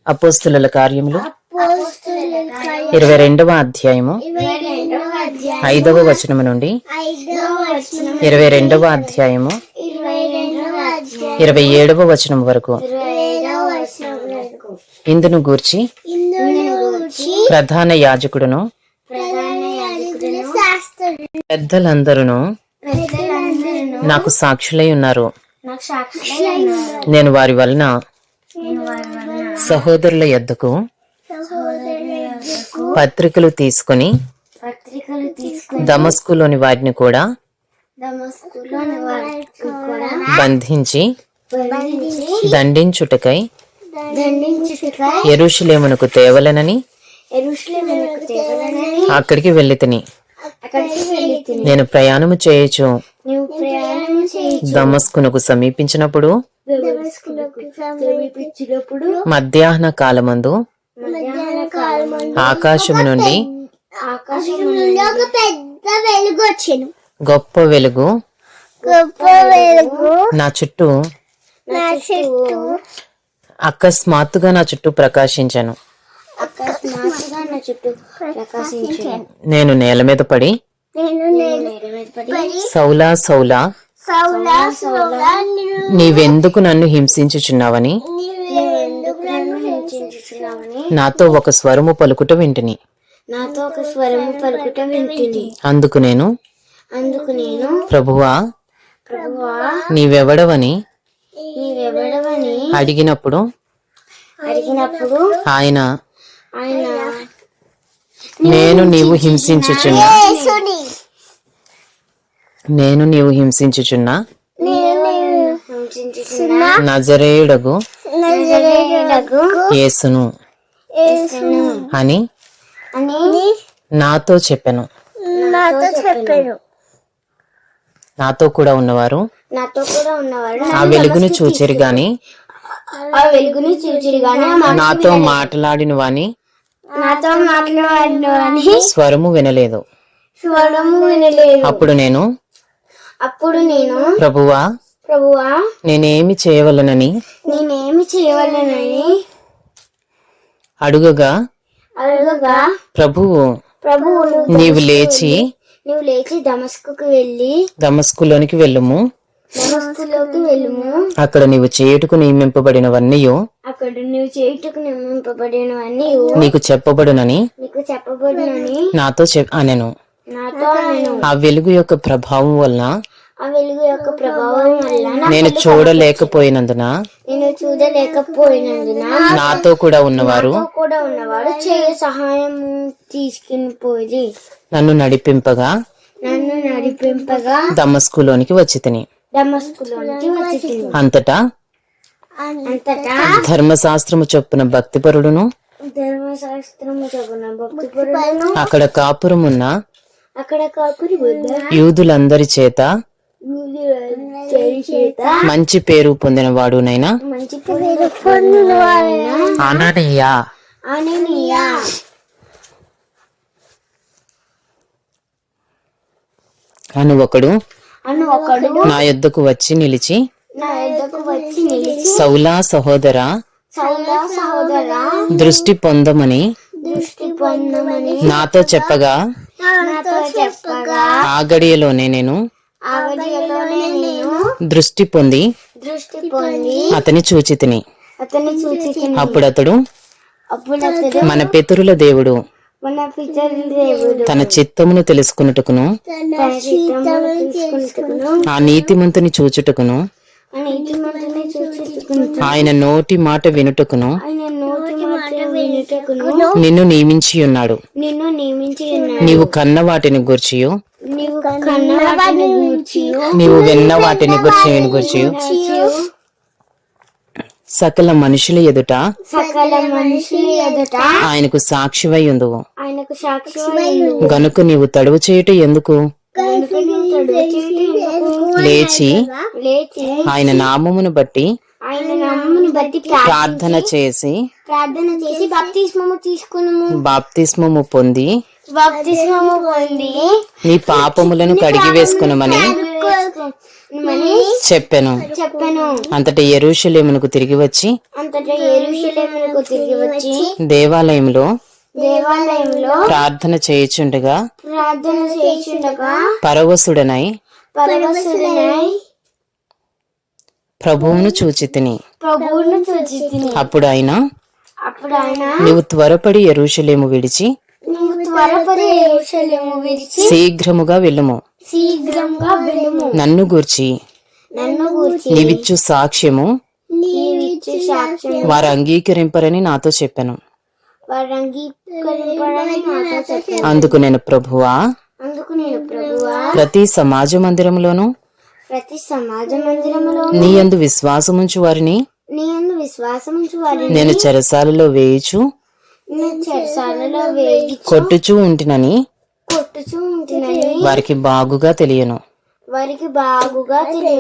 అపోస్తుల కార్యములు 22వ అధ్యాయము 5వ వచనము నుండి 22వ అధ్యాయము 27వ వచనం వరకు ఇందును గూర్చి ప్రధాన యాజకుడును పెద్దలందరూ నాకు సాక్షులై ఉన్నారు. నేను వారి వలన సహోదరుల యొద్దకు పత్రికలు తీసుకుని దమస్కులోని వారిని కూడా బంధించి దండించుటకై యెరూషలేమునకు తేవలెనని అక్కడికి వెళ్ళితిని. నేను ప్రయాణము చేయొచ్చు దమస్కునకు సమీపించినప్పుడు మధ్యాహ్న కాలమందు ఆకాశము నుండి గొప్ప వెలుగు నా చుట్టూ అకస్మాత్తుగా నా చుట్టూ ప్రకాశించాను. నేను నేల మీద పడి సౌలా సౌలా నీవెందుకు నన్ను హింసించుచున్నావని నాతో ఒక స్వరము పలుకుట వింటిని. అందుకు నేను ప్రభువా నీవెవడవని అడిగినప్పుడు ఆయన నేను నీవు హింసించుచున్నా నజరేయుడగు యేసును అని నాతో చెప్పెను. నాతో కూడా ఉన్నవారు ఆ వెలుగును చూచిరి గాని నాతో మాట్లాడిన వాని స్వరము వినలేదు. అప్పుడు నేను ప్రభువా నేనేమి చేయవలనని అడుగగా ప్రభువు నీవు లేచి దమస్కులోనికి వెళ్ళుము. అక్కడ నీవు చేయుటకు నియమింపబడినవన్నీ నీకు చెప్పబడునని నాతో అనెను. ఆ వెలుగు యొక్క ప్రభావం వలన నేను చూడలేకపోయినందున నాతో కూడా ఉన్నవారు సహాయం తీసుకుని పోయి నన్ను నడిపింపగా దమస్కులోనికి వచ్చి తిని. అంతటా ధర్మశాస్త్రము చొప్పున భక్తిపరుడును అక్కడ కాపురమున్న యూదులందరి చేత మంచి పేరు పొందిన వాడునైనా అననీయ అను ఒకడు నా యొద్దకు వచ్చి నిలిచి సౌలా సహోదరా దృష్టి పొందమని నాతో చెప్పగా ఆ గడియలోనే నేను దృష్టి పొంది అతని చూచితిని. అప్పుడు అతడు మన పితరుల దేవుడు తన చిత్తమును తెలుసుకున్నట్టుకును ఆ నీతిమంతుని చూచుటకును ఆయన నోటి మాట వినుటకును నిన్ను నియమించి ఉన్నాడు. నీవు కన్న వాటిని గూర్చియు నీవు విన్న వాటిని గూర్చియు సకల మనుషుల ఎదుట ఆయనకు సాక్షివై ఉందువు. గనుక నీవు తడువు చేయుట ఎందుకు? లేచి ఆయన నామమును బట్టి ప్రార్థన చేసి బాప్తిస్మము పొంది బాప్తిస్మము పొంది నీ పాపములను కడిగి వేసుకునమని చెప్పెను. అంతటా యెరూషలేమునకు తిరిగి వచ్చి అంతటా యెరూషలేమునకు తిరిగి వచ్చి దేవాలయంలో దేవాలయంలో ప్రార్థన చేయుచుండగా పరవశుడనై ప్రభువును చూచితిని. అప్పుడు ఆయన నీవు త్వరపడి యెరూషలేము విడిచి శీఘ్రముగా వెళ్ళుము. నన్ను గూర్చి నీవిచ్చు సాక్ష్యము వారు అంగీకరింపరని నాతో చెప్పాను. అందుకు నేను ప్రభువా ప్రతి సమాజ మందిరములోను నీ యందు విశ్వాసముంచు వారిని నేను చెరసాలలో వేయుచు కొట్టుచూ ఉంటినని వారికి బాగుగా తెలియను.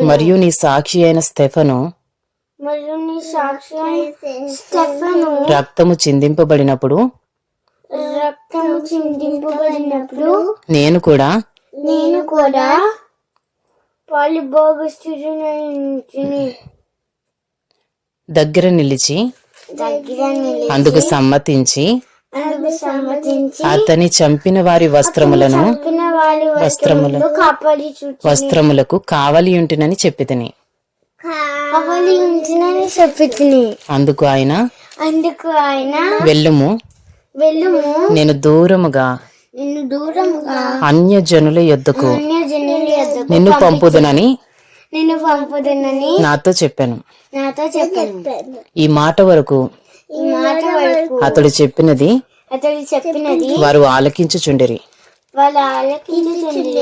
మరియు నీ సాక్షి అయిన స్టెఫను రక్తము చిందింపబడినప్పుడు నేను కూడా దగ్గర నిలిచి అందుకు సమ్మతించి అతని చంపిన వారి వస్త్రములకు కావలి ఉంటునని చెప్పితిని. అందుకు ఆయన వెళ్ళుము, నేను దూరముగా అన్యజనుల యొద్దకు నిన్ను పంపుదునని నాతో చెప్పాను. ఈ మాట వరకు అతడు చెప్పినది వారు ఆలకించుచుండిరి.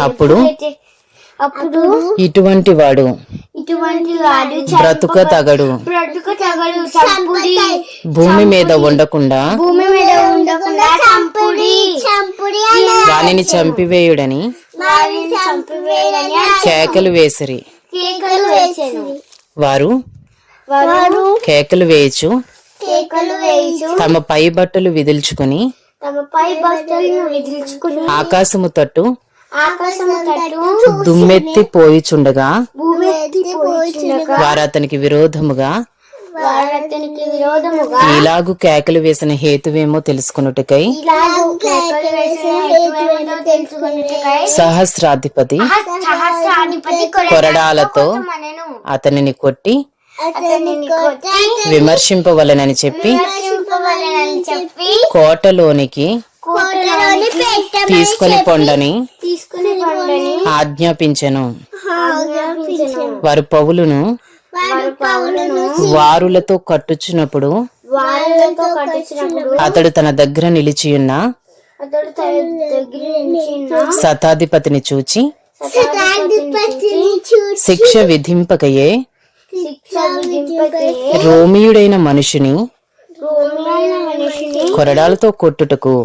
అప్పుడు ఇటువంటి వాడు బ్రతుక తగడు భూమి మీద ఉండకుండా వానిని చంపివేయుడని కేకలు వేసిరి. వారు కేకలు వేయచు తమ పై బట్టలు విదిల్చుకుని ఆకాశము తట్టు దుమ్మెత్తి పోయిచుండగా వారు అతనికి విరోధముగా ఇలాగు కేకలు వేసిన హేతువేమో తెలుసుకొనుటకై సహస్రాధిపతి కొరడాలతో అతనిని కొట్టి విమర్శింపవలనని చెప్పి కోటలోనికి తీసుకొని పొండని ఆజ్ఞాపించెను. వారు పౌలును వారులతో కట్టుచున్నప్పుడు అతడు తన దగ్గర నిలిచియున్న శతాధిపతిని చూచి శిక్ష విధింపకయే రోమియుడైన మనుషుని కొరడాలతో కొట్టుటకు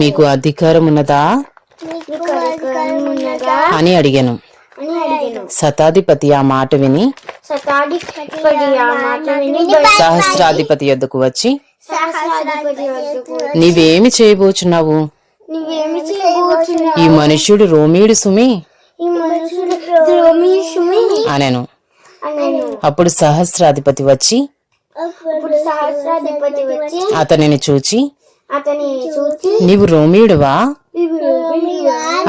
మీకు అధికారం ఉన్నదా అని అడిగాను. శతాధిపతి ఆ మాట విని సహస్రాధిపతి యొద్దకు వచ్చి నీవేమి చేయబోచున్నావు? ఈ మనుష్యుడు రోమీయుడు సుమి అనెను. అప్పుడు సహస్రాధిపతి వచ్చి అతనిని చూచి నీవు రోమీయుడువా?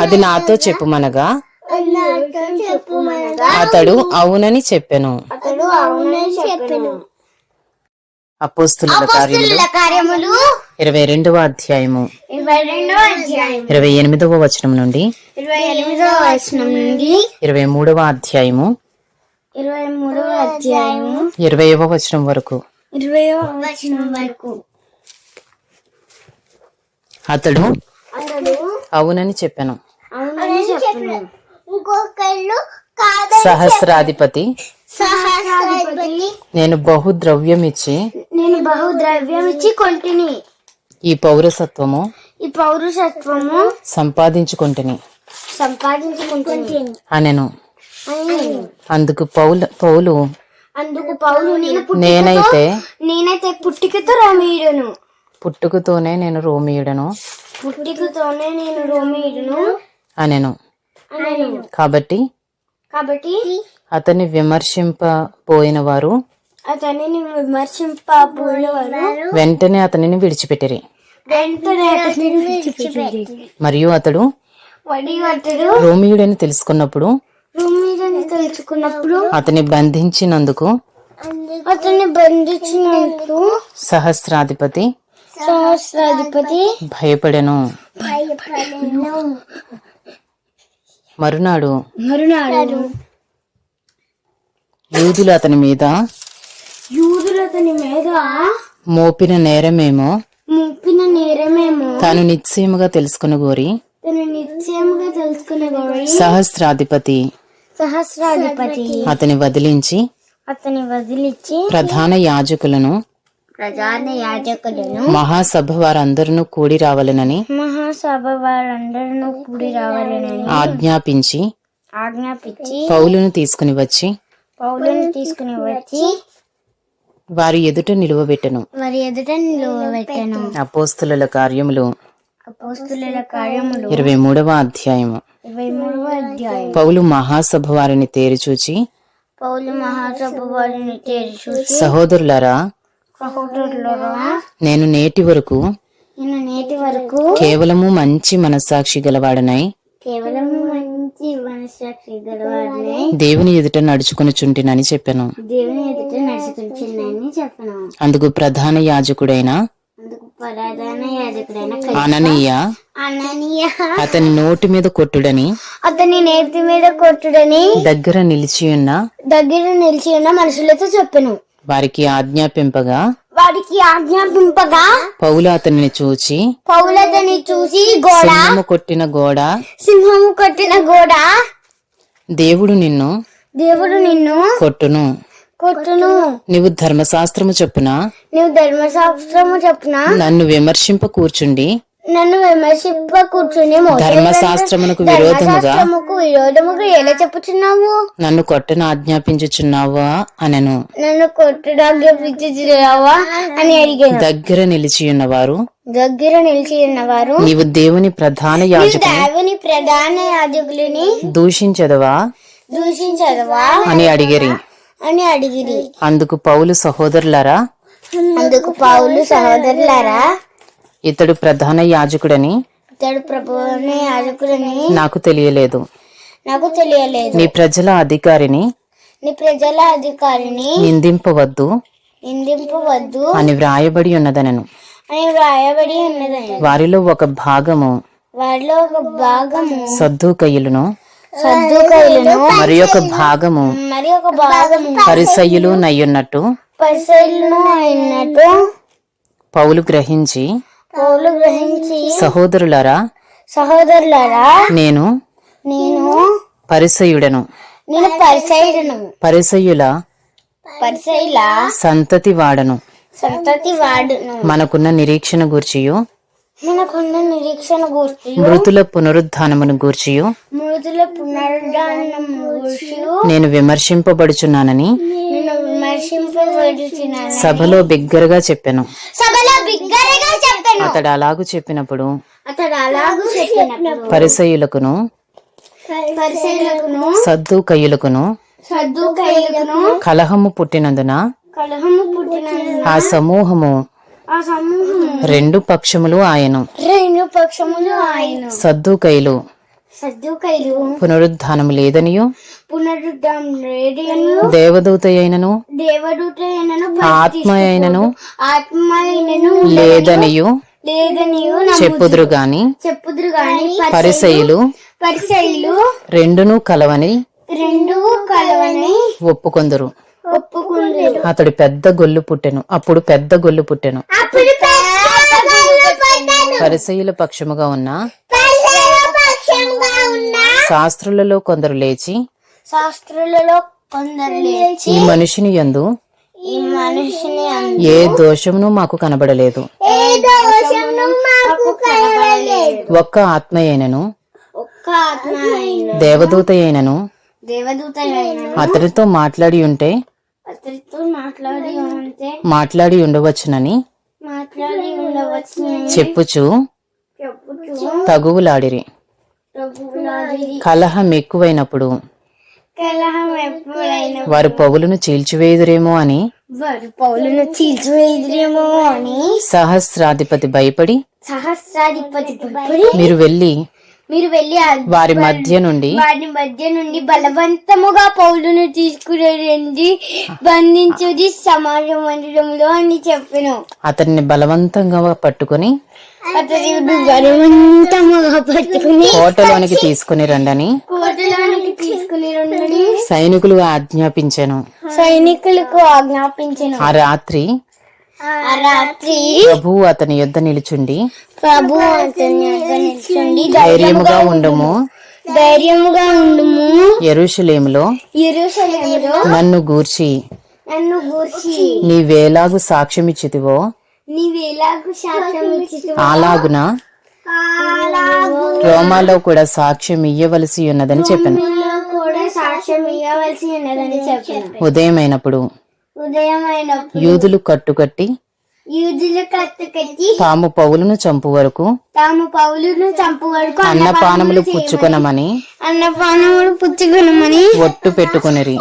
అది నాతో చెప్పుమనగా అతడు అవునని చెప్పెను. అపోస్తుల కార్యములు 22వ అధ్యాయము 28వ వచనం నుండి 23వ అధ్యాయము 20వ వచనం వరకు అతడు అవునని చెప్పాను. సహస్రాధిపతి నేను బహుద్రవ్యమిచ్చి కొంటిని ఈ పౌరసత్వము సంపాదించుకొంటిని అనెను. అందుకు పౌలు నేనైతే పుట్టికతో రోమీయుడును పుట్టుకతోనే నేను రోమియుడను పుట్టుకతోనే నేను రోమియుడును అనెను. అనెను. కాబట్టి కాబట్టి అతన్ని విమర్శింపబోయిన వారు అతనిని విమర్శింపబోయినవారు వెంటనే అతనిని విడిచిపెట్టిరి. వెంటనే అతనిని విడిచిపెట్టిరి. మరియు అతడు రోమియుడని తెలుసుకున్నప్పుడు రోమియుడని తెలుసుకున్నప్పుడు అతన్ని బంధించినందుకు సహస్రాధిపతి భయపడెను. మరునాడు యూదులు అతని మీద మోపిన నేరమేమో తాను నిశ్చయముగా తెలుసుకునగోరి సహస్రాధిపతి అతని వదిలించి ప్రధాన యాజకులను మహాసభ వారందరూ కూడి రావాలనని ఆజ్ఞాపించి పౌలును తీసుకుని వచ్చి వారి ఎదుట నిలువబెట్టెను. అపోస్తలుల కార్యములు 23వ అధ్యాయము. పౌలు మహాసభ వారిని తేరిచూచి సహోదరులారా, నేను నేటి వరకు కేవలము మంచి మనస్సాక్షి గలవాడనై దేవుని ఎదుట నడుచుకొనుచుంటినని చెప్పాను. అందుకు ప్రధాన యాజకుడైన అననీయ అతని నోటి మీద కొట్టుడని దగ్గర నిలిచియున్న మనుషులతో చెప్పాను. వారికి ఆజ్ఞాపింపగా పౌలు అతనిని చూచి సింహము కొట్టిన గోడ దేవుడు నిన్ను కొట్టును. నీవు ధర్మశాస్త్రము చొప్పున నన్ను విమర్శింప కూర్చుండి ధర్మశాస్త్రమునకు విరోధముగా ఎలా చెప్పుచున్నావు? నన్ను కొట్టను ఆజ్ఞాపించుచున్నావా అనెను. దగ్గర నిలిచియున్నవారు నీవు దేవుని ప్రధాన యాజకుని దూషించదవా అని అడిగిరి. అందుకు పౌలు సహోదరులారా ఇతడు ప్రధాన యాజకుడని నాకు తెలియలేదు. నీ ప్రజల అధికారిని నిందింపవద్దు అని వ్రాయబడి ఉన్నదనను. వారిలో ఒక భాగము సద్దూకయ్యులను మరి ఒక భాగము పరిసయ్యులు నయ్యున్నట్టు పౌలు గ్రహించి సహోదరులారా నేను పరిసయ్యుడను పరిసయ్యుల సంతతి వాడను. మనకున్న నిరీక్షణ గూర్చియు మృతుల పునరుద్ధానమును గూర్చియు నేను విమర్శింపబడుచున్నానని సభలో బిగ్గరగా చెప్పాను. అతడు అలాగు చెప్పినప్పుడు పరిసయ్యులకును సద్దూకయ్యులకును కలహము పుట్టినందున ఆ సమూహము రెండు పక్షములు ఆయను. సద్దూకయ్యులు పునరుద్ధానము లేదనియు దేవదూత అయినను ఆత్మ అయినను లేదనియు చెప్పుదురు గాని పరిసయ్యులు రెండును కలవని ఒప్పుకొందురు. అతడు పెద్ద గొల్లు పుట్టెను. అప్పుడు పెద్ద గొల్లు పుట్టెను. పరిసయ్యుల పక్షముగా ఉన్న శాస్త్రులలో కొందరు లేచి ఈ మనిషిని యందు ఏ దోషమును మాకు కనబడలేదు. ఒక్క ఆత్మ అయినను దేవదూత అయినను అతడితో మాట్లాడి ఉంటే మాట్లాడి ఉండవచ్చునని చెప్పుచు తగువులాడిరి. కలహం ఎక్కువైనప్పుడు కలహం ఎప్పుడైనా వారు పౌలును చీల్చివేయుదురేమో అని పౌలును చీల్చివేయుదురేమో అని సహస్రాధిపతి భయపడి సహస్రాధిపతి మీరు వెళ్ళి వారి మధ్య నుండి మధ్య నుండి బలవంతముగా పౌలును తీసుకురండి బంధించుది సమాజ మందిరంలో అని చెప్పాను. అతన్ని బలవంతంగా పట్టుకుని కోటలోనికి తీసుకుని రండని సైనికులు ఆజ్ఞాపించెను. ఆ రాత్రి ప్రభువు అతని యొద్ద నిలుచుండి ధైర్యముగా ఉండుము, యెరూషలేములో నన్ను గూర్చి నీవేలాగు సాక్ష్యమిచ్చితివో అలాగున రోమాలో కూడా సాక్ష్యం ఇయ్యవలసి ఉన్నదని చెప్పాను. ఉదయమైనప్పుడు యూదులు కట్టుకట్టి తాము పౌలును చంపు వరకు అన్నపానములు పుచ్చుకొనమని ఒట్టు పెట్టుకునిరి.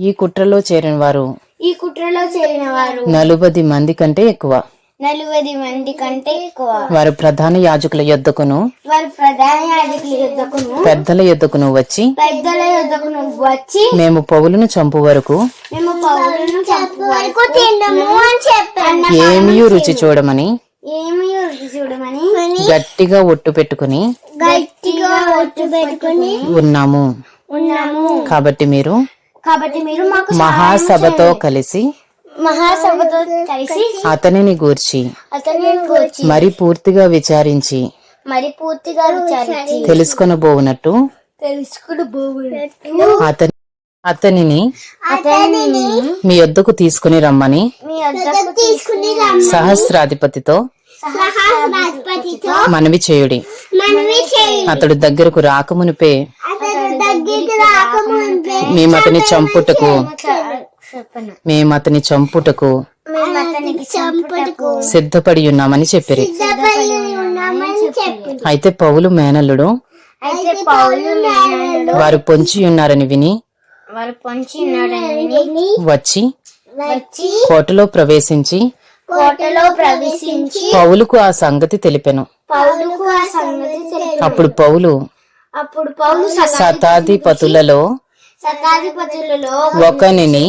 ఈ కుట్రలో చేరిన వారు 40 మంది కంటే ఎక్కువ. వారు ప్రధాన యాజకుల యొద్దకును పెద్దల యొద్దకును వచ్చి మేము పౌలును చంపు వరకు ఏమీ రుచి చూడమని గట్టిగా ఒట్టు పెట్టుకుని ఉన్నాము. కాబట్టి మీరు మహాసభతో కలిసి అతనిని గూర్చి మరి పూర్తిగా విచారించి తెలుసుకొనబోవునట్టు అతనిని మీ యొద్దకు తీసుకుని రమ్మని సహస్రాధిపతితో మనవి చేయుడి. అతడు దగ్గరకు రాకమునిపే మేము అతని చంపుటకు సిద్ధపడి ఉన్నామని చెప్పిరి. అయితే పౌలు మేనల్లుడు వారు పొంచి ఉన్నారని విని వచ్చి కోటలో ప్రవేశించి పౌలుకు ఆ సంగతి తెలిపెను. అప్పుడు పౌలు శతాధిపతులలో ఒకనిని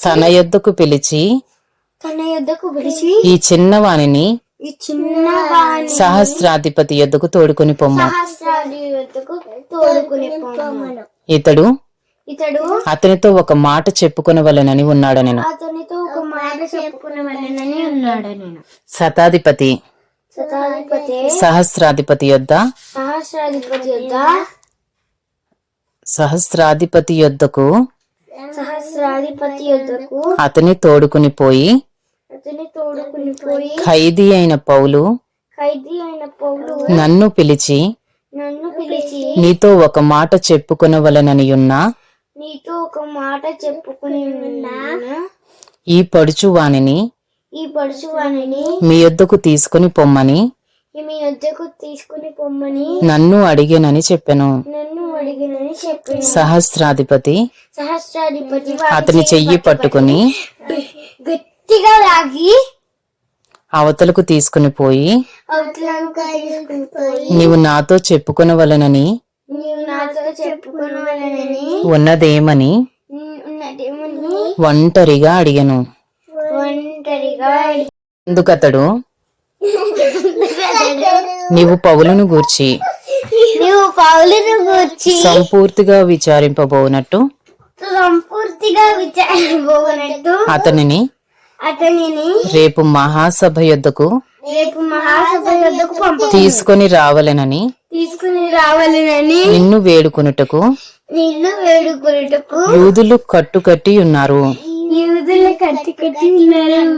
తన యొద్దకు పిలిచి ఈ చిన్నవాణిని సహస్రాధిపతి యొద్దకు తోడుకొని పొమ్ము. ఇతడు అతనితో ఒక మాట చెప్పుకొనవలెనని ఉన్నాడనెను. శతాధిపతి సహస్రాధిపతి యొద్దకు అతని తోడుకుని పోయి ఖైదీ అయిన పౌలు నన్ను పిలిచి నీతో ఒక మాట చెప్పుకొనవలెనని ఉన్నా ఈ పడుచువానిని మీ యొద్దకు తీసుకుని పొమ్మని నన్ను అడిగేనని చెప్పెను. సహస్రాధిపతి అతని చెయ్యి పట్టుకుని గట్టిగా లాగి అవతలకు తీసుకుని పోయి నీవు నాతో చెప్పుకొనవలెనని ఉన్నదేమని ఒంటరిగా అడిగెను. ఎందుకతడు నీవు పౌలును గూర్చి సంపూర్తిగా విచారింపబోనట్టు అతనిని రేపు మహాసభ యొద్దకు తీసుకొని రావలెనని నిన్ను వేడుకొనుటకు యూదులు కట్టుకట్టి ఉన్నారు.